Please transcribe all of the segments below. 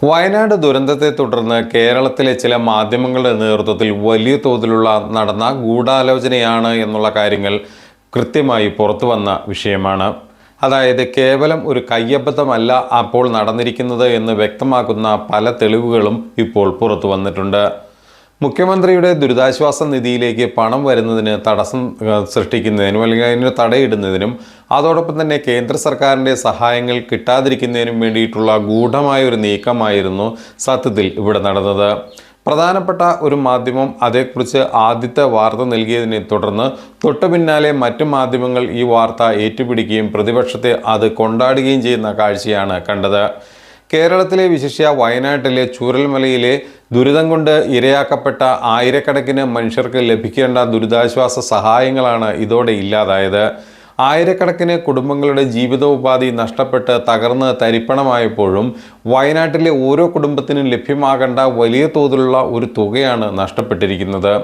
വയനാട് ദുരന്തത്തെ തുടർന്ന് കേരളത്തിലെ ചില മാധ്യമങ്ങളുടെ നേതൃത്വത്തിൽ വലിയ തോതിലുള്ള നടന്ന ഗൂഢാലോചനയാണ് എന്നുള്ള കാര്യങ്ങൾ കൃത്യമായി പുറത്തു വന്ന വിഷയമാണ്. അതായത് കേവലം ഒരു കയ്യബദ്ധമല്ല അപ്പോൾ നടന്നിരിക്കുന്നത് എന്ന് വ്യക്തമാക്കുന്ന പല തെളിവുകളും ഇപ്പോൾ പുറത്തു വന്നിട്ടുണ്ട്. മുഖ്യമന്ത്രിയുടെ ദുരിതാശ്വാസ നിധിയിലേക്ക് പണം വരുന്നതിന് തടസ്സം സൃഷ്ടിക്കുന്നതിനും അല്ലെങ്കിൽ അതിന് തടയിടുന്നതിനും അതോടൊപ്പം തന്നെ കേന്ദ്ര സർക്കാരിൻ്റെ സഹായങ്ങൾ കിട്ടാതിരിക്കുന്നതിനും വേണ്ടിയിട്ടുള്ള ഗൂഢമായൊരു നീക്കമായിരുന്നു സത്യത്തിൽ ഇവിടെ നടന്നത്. പ്രധാനപ്പെട്ട ഒരു മാധ്യമം അതേക്കുറിച്ച് ആദ്യത്തെ വാർത്ത നൽകിയതിനെ തുടർന്ന് തൊട്ടു പിന്നാലെ മറ്റു മാധ്യമങ്ങൾ ഈ വാർത്ത ഏറ്റുപിടിക്കുകയും പ്രതിപക്ഷത്തെ അത് കൊണ്ടാടുകയും ചെയ്യുന്ന കാഴ്ചയാണ് കണ്ടത്. കേരളത്തിലെ വിശിഷ്യ വയനാട്ടിലെ ചൂരൽമലയിലെ ദുരിതം കൊണ്ട് ഇരയാക്കപ്പെട്ട ആയിരക്കണക്കിന് മനുഷ്യർക്ക് ലഭിക്കേണ്ട ദുരിതാശ്വാസ സഹായങ്ങളാണ് ഇതോടെ ഇല്ലാതായത്. ആയിരക്കണക്കിന് കുടുംബങ്ങളുടെ ജീവിതോപാധി നഷ്ടപ്പെട്ട് തകർന്ന് തരിപ്പണമായപ്പോഴും വയനാട്ടിലെ ഓരോ കുടുംബത്തിനും ലഭ്യമാകേണ്ട വലിയ തോതിലുള്ള ഒരു തുകയാണ് നഷ്ടപ്പെട്ടിരിക്കുന്നത്.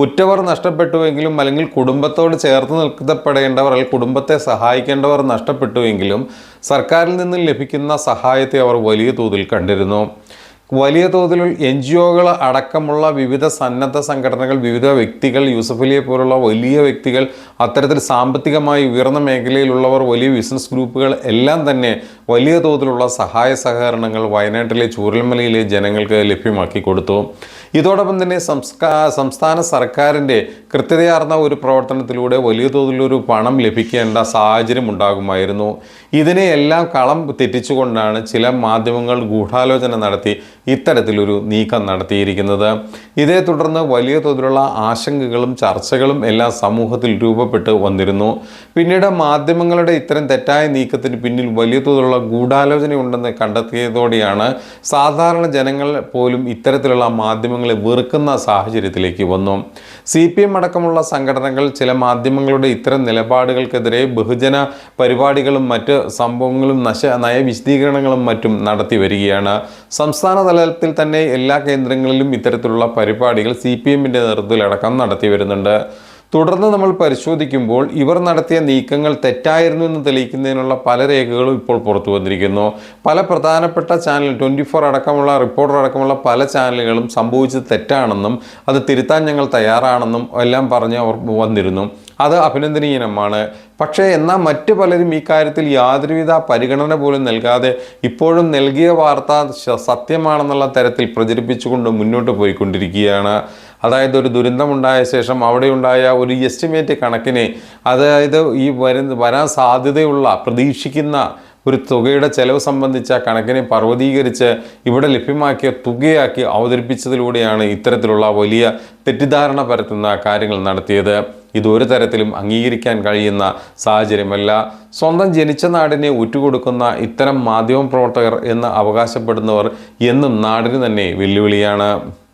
ഉറ്റവർ നഷ്ടപ്പെട്ടുവെങ്കിലും അല്ലെങ്കിൽ കുടുംബത്തോട് ചേർത്ത് നിർത്തപ്പെടേണ്ടവർ അല്ലെങ്കിൽ കുടുംബത്തെ സഹായിക്കേണ്ടവർ നഷ്ടപ്പെട്ടുവെങ്കിലും സർക്കാരിൽ നിന്നും ലഭിക്കുന്ന സഹായത്തെ അവർ വലിയ തോതിൽ കണ്ടിരുന്നു. വലിയ തോതിൽ NGOകൾ അടക്കമുള്ള വിവിധ സന്നദ്ധ സംഘടനകൾ, വിവിധ വ്യക്തികൾ, യൂസഫലിയെ പോലുള്ള വലിയ വ്യക്തികൾ, അത്തരത്തിൽ സാമ്പത്തികമായി ഉയർന്ന മേഖലയിലുള്ളവർ, വലിയ ബിസിനസ് ഗ്രൂപ്പുകൾ എല്ലാം തന്നെ വലിയ തോതിലുള്ള സഹായ സഹകരണങ്ങൾ വയനാട്ടിലെ ചൂരൽമലയിലെ ജനങ്ങൾക്ക് ലഭ്യമാക്കി കൊടുത്തു. ഇതോടൊപ്പം തന്നെ സംസ്ഥാന സർക്കാരിൻ്റെ കൃത്യതയാർന്ന ഒരു പ്രവർത്തനത്തിലൂടെ വലിയ തോതിലൊരു പണം ലഭിക്കേണ്ട സാഹചര്യം ഉണ്ടാകുമായിരുന്നു. ഇതിനെയെല്ലാം കളം തെറ്റിച്ചുകൊണ്ടാണ് ചില മാധ്യമങ്ങൾ ഗൂഢാലോചന നടത്തി ഇത്തരത്തിലൊരു നീക്കം നടത്തിയിരിക്കുന്നത്. ഇതേ തുടർന്ന് വലിയ തോതിലുള്ള ആശങ്കകളും ചർച്ചകളും എല്ലാം സമൂഹത്തിൽ രൂപപ്പെട്ട് വന്നിരുന്നു. പിന്നീട് മാധ്യമങ്ങളുടെ ഇത്തരം തെറ്റായ നീക്കത്തിന് പിന്നിൽ വലിയ തോതിലുള്ള ഗൂഢാലോചനയുണ്ടെന്ന് കണ്ടെത്തിയതോടെയാണ് സാധാരണ ജനങ്ങൾ പോലും ഇത്തരത്തിലുള്ള മാധ്യമങ്ങളെ വെറുക്കുന്ന സാഹചര്യത്തിലേക്ക് വന്നു. CPM അടക്കമുള്ള സംഘടനകൾ ചില മാധ്യമങ്ങളുടെ ഇത്തരം നിലപാടുകൾക്കെതിരെ ബഹുജന പരിപാടികളും മറ്റ് സംഭവങ്ങളും നയവിശദീകരണങ്ങളും മറ്റും നടത്തി വരികയാണ്. സംസ്ഥാന തലത്തിൽ തന്നെ എല്ലാ കേന്ദ്രങ്ങളിലും ഇത്തരത്തിലുള്ള പരിപാടികൾ CPMൻ്റെ നേതൃത്വത്തിലടക്കം നടത്തി വരുന്നുണ്ട്. തുടർന്ന് നമ്മൾ പരിശോധിക്കുമ്പോൾ ഇവർ നടത്തിയ നീക്കങ്ങൾ തെറ്റായിരുന്നു എന്ന് തെളിയിക്കുന്നതിനുള്ള പല രേഖകളും ഇപ്പോൾ പുറത്തു വന്നിരിക്കുന്നു. പല പ്രധാനപ്പെട്ട ചാനൽ 24 അടക്കമുള്ള റിപ്പോർട്ടർ അടക്കമുള്ള പല ചാനലുകളും സംഭവിച്ചത് തെറ്റാണെന്നും അത് തിരുത്താൻ ഞങ്ങൾ തയ്യാറാണെന്നും എല്ലാം പറഞ്ഞ് അവർ വന്നിരുന്നു. അത് അഭിനന്ദനീയമാണ്. പക്ഷേ എന്നാൽ മറ്റു പലരും ഈ കാര്യത്തിൽ യാതൊരുവിധ പരിഗണന പോലും നൽകാതെ ഇപ്പോഴും നൽകിയ വാർത്ത സത്യമാണെന്നുള്ള തരത്തിൽ പ്രചരിപ്പിച്ചുകൊണ്ട് മുന്നോട്ട് പോയിക്കൊണ്ടിരിക്കുകയാണ്. അതായത് ഒരു ദുരന്തമുണ്ടായ ശേഷം അവിടെയുണ്ടായ ഒരു എസ്റ്റിമേറ്റ് കണക്കിനെ, അതായത് ഈ വരാൻ സാധ്യതയുള്ള പ്രതീക്ഷിക്കുന്ന ഒരു തുകയുടെ ചെലവ് സംബന്ധിച്ച കണക്കിനെ പർവ്വതീകരിച്ച് ഇവിടെ ലഭ്യമാക്കിയ തുകയാക്കി അവതരിപ്പിച്ചതിലൂടെയാണ് ഇത്തരത്തിലുള്ള വലിയ തെറ്റിദ്ധാരണ പരത്തുന്ന കാര്യങ്ങൾ നടത്തിയത്. ഇതൊരു തരത്തിലും അംഗീകരിക്കാൻ കഴിയുന്ന സാഹചര്യമല്ല. സ്വന്തം ജനിച്ച നാടിനെ ഉറ്റുകൊടുക്കുന്ന ഇത്തരം മാധ്യമപ്രവർത്തകർ എന്ന് അവകാശപ്പെടുന്നവർ എന്നും നാടിന് തന്നെ വെല്ലുവിളിയാണ്.